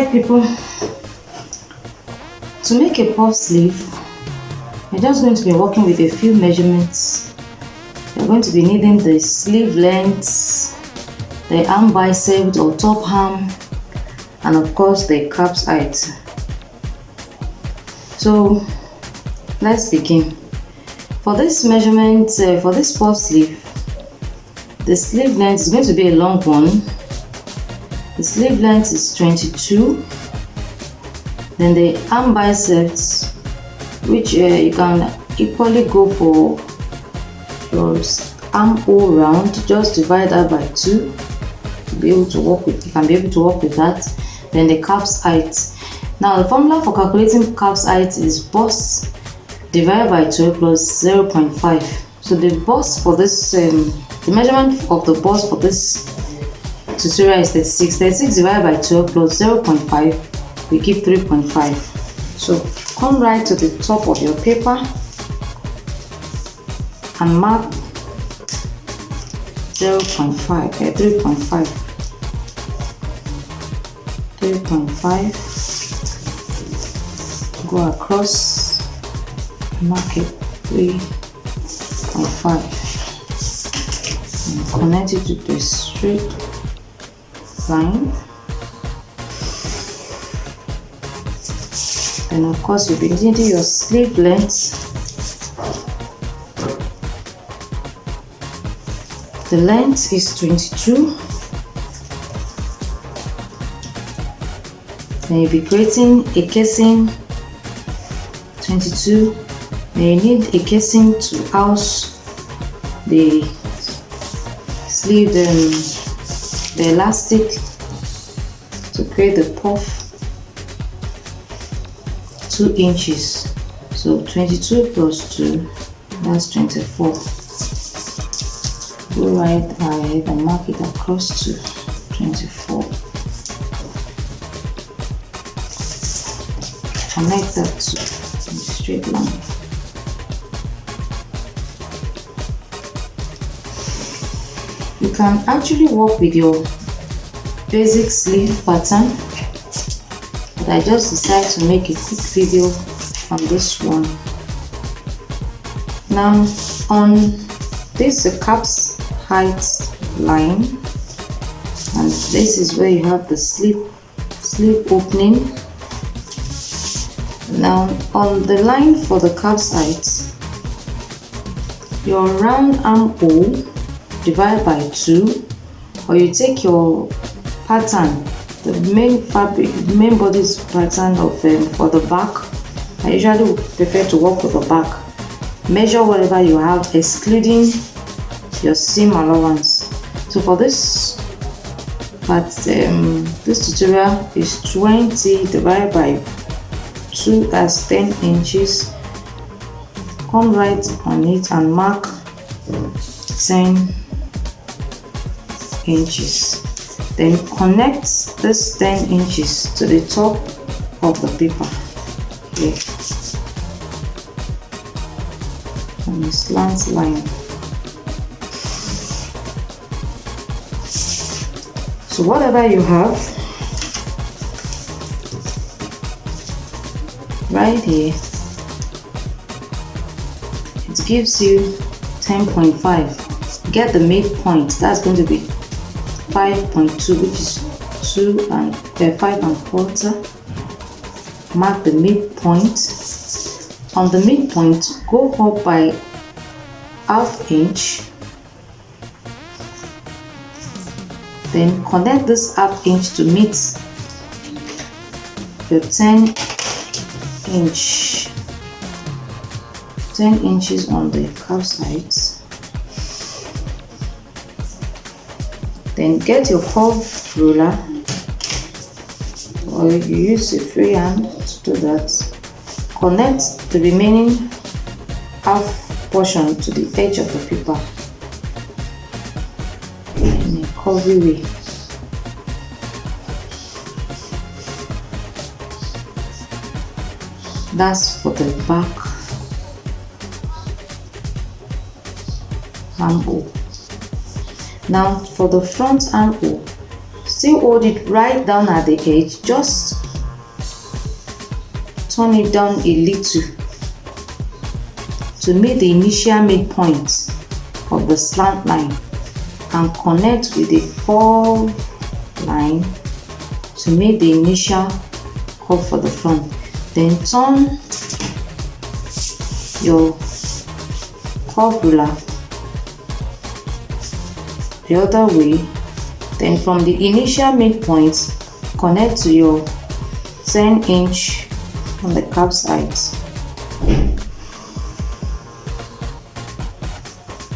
Alright people, to make a puff sleeve, we're just going to be working with a few measurements. We're going to be needing the sleeve length, the arm bicep or top arm, and of course the cap's height. So let's begin. For this measurement, for this puff sleeve, the sleeve length is going to be a long one. The sleeve length is 22. Then the arm biceps, which you can equally go for your arm all round, just divide that by 2 to be able to work with. You can be able to work with that. Then the calf's height. Now the formula for calculating calf's height is bust divided by 12 plus 0.5. So the bust for this, the measurement of the bust for this tutorial is 36. 36 divided by 12 plus 0.5, we give 3.5. So come right to the top of your paper and mark 0.5, 3.5. 3.5, go across, mark it 3.5, and connect it to the straight line. And of course you'll be needing your sleeve length. The length is 22. Then you'll be creating a casing 22. Then you need a casing to house the sleeve, the elastic to create the puff, 2 inches. So 22 plus 2, that's 24. Go right ahead and mark it across to 24. Connect that to a straight line. You can actually work with your basic sleeve pattern, but I just decided to make a quick video on this one. Now on this is the cap's height line, and this is where you have the sleeve opening. Now on the line for the cap's height, your round armhole divide by 2, or you take your pattern, the main fabric, the main body's pattern of for the back. I usually prefer to work with the back. Measure whatever you have, excluding your seam allowance. So for this part, this tutorial is 20 divided by 2, that's 10 inches. Come right on it and mark 10 inches. Then connect this 10 inches to the top of the paper here on a slant line. So whatever you have right here, it gives you 10.5. Get the midpoint, that's going to be 5.2, which is 5.25. Mark the midpoint. On the midpoint, go up by ½ inch. Then connect this ½ inch to meet your 10 inches on the calf sides. Then get your curve ruler, or you use a free hand to do that. Connect the remaining half portion to the edge of the paper in a curvy way. That's for the back armhole. Now for the front armhole, Still hold it right down at the edge, just turn it down a little to meet the initial midpoint of the slant line and connect with the fall line to make the initial curve for the front. Then turn your curve ruler the other way. Then from the initial midpoint, connect to your 10-inch on the cap sides.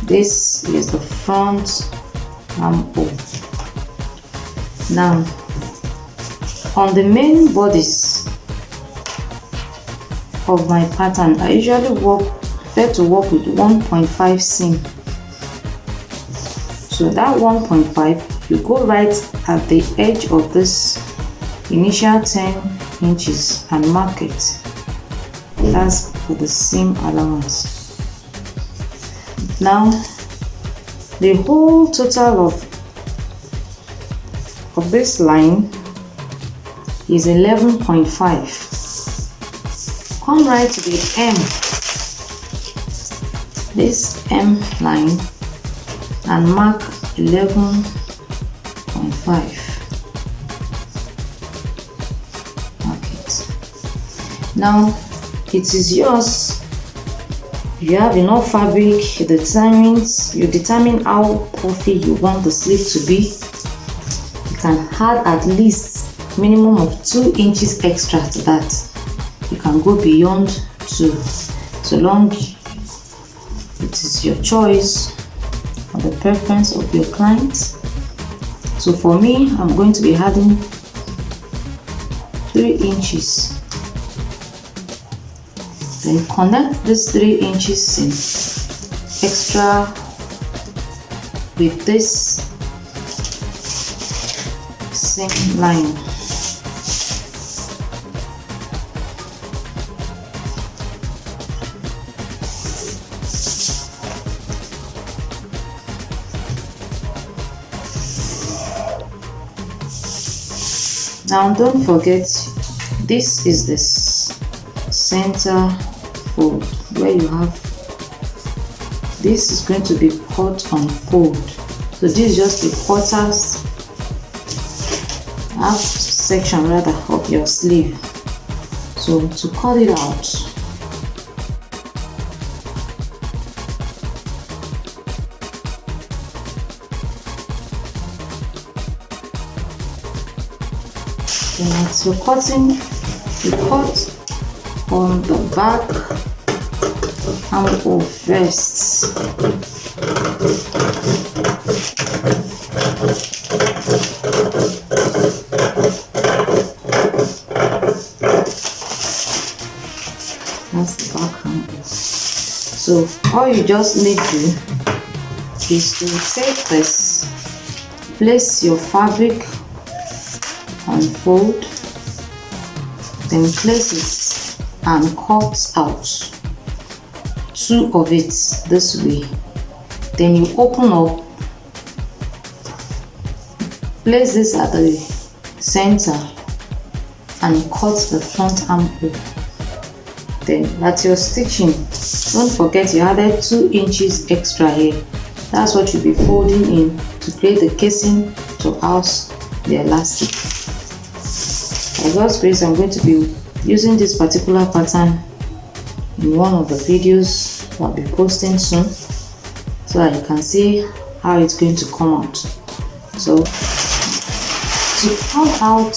This is the front armhole. Now, on the main bodies of my pattern, I usually prefer to work with 1.5 seam. So that 1.5, you go right at the edge of this initial 10 inches and mark it. That's for the seam allowance. Now, the whole total of this line is 11.5. Come right to the M, this M line, and mark 11.5. Mark it. Now, it is yours. You have enough fabric, you determine how puffy you want the sleeve to be. You can add at least minimum of 2 inches extra to that. You can go beyond 2, so long it is your choice or the preference of your client. So for me, I'm going to be adding 3 inches. Then connect this 3 inches in extra with this same line. Now don't forget, this is the center fold where you have, this is going to be cut on fold. So this is just the quarters, half section rather, of your sleeve. So to cut it out, then as you're cutting, you cut on the back armhole first. That's the back armhole. So all you just need to do is to take this, place your fabric on fold, then place it and cut out 2 of it this way. Then you open up, place this at the center and cut the front armhole. Then at your stitching, don't forget you added 2 inches extra here. That's what you'll be folding in to create the casing to house the elastic. By God's grace, I'm going to be using this particular pattern in one of the videos I'll be posting soon, so that you can see how it's going to come out. So to come out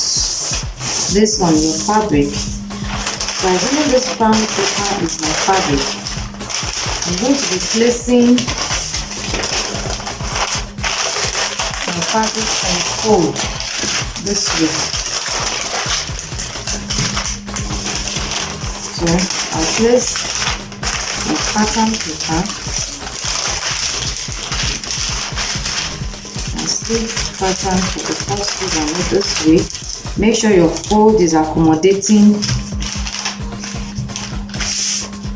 this on your fabric, by using this brown paper is my fabric, I'm going to be placing my fabric on fold this way. So I'll place my pattern paper and sleeve pattern for the first sleeve and move this way. Make sure your fold is accommodating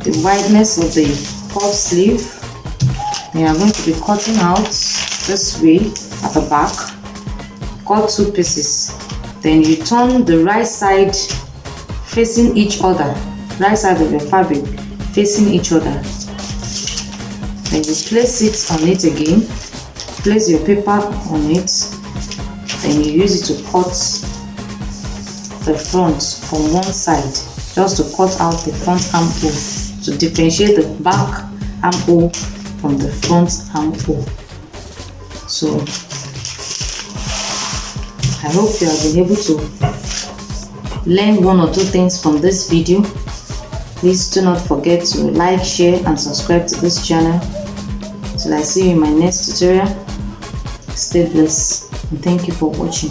the wideness of the puff sleeve. Then I'm going to be cutting out this way at the back, cut 2 pieces. Then you turn the right side facing each other, right side of your fabric facing each other. Then you place it on it again, place your paper on it, then you use it to cut the front from one side, just to cut out the front armhole, to differentiate the back armhole from the front armhole. So I hope you have been able to learn 1 or 2 things from this video. Please do not forget to like, share and subscribe to this channel. Till I see you in my next tutorial, stay blessed and thank you for watching.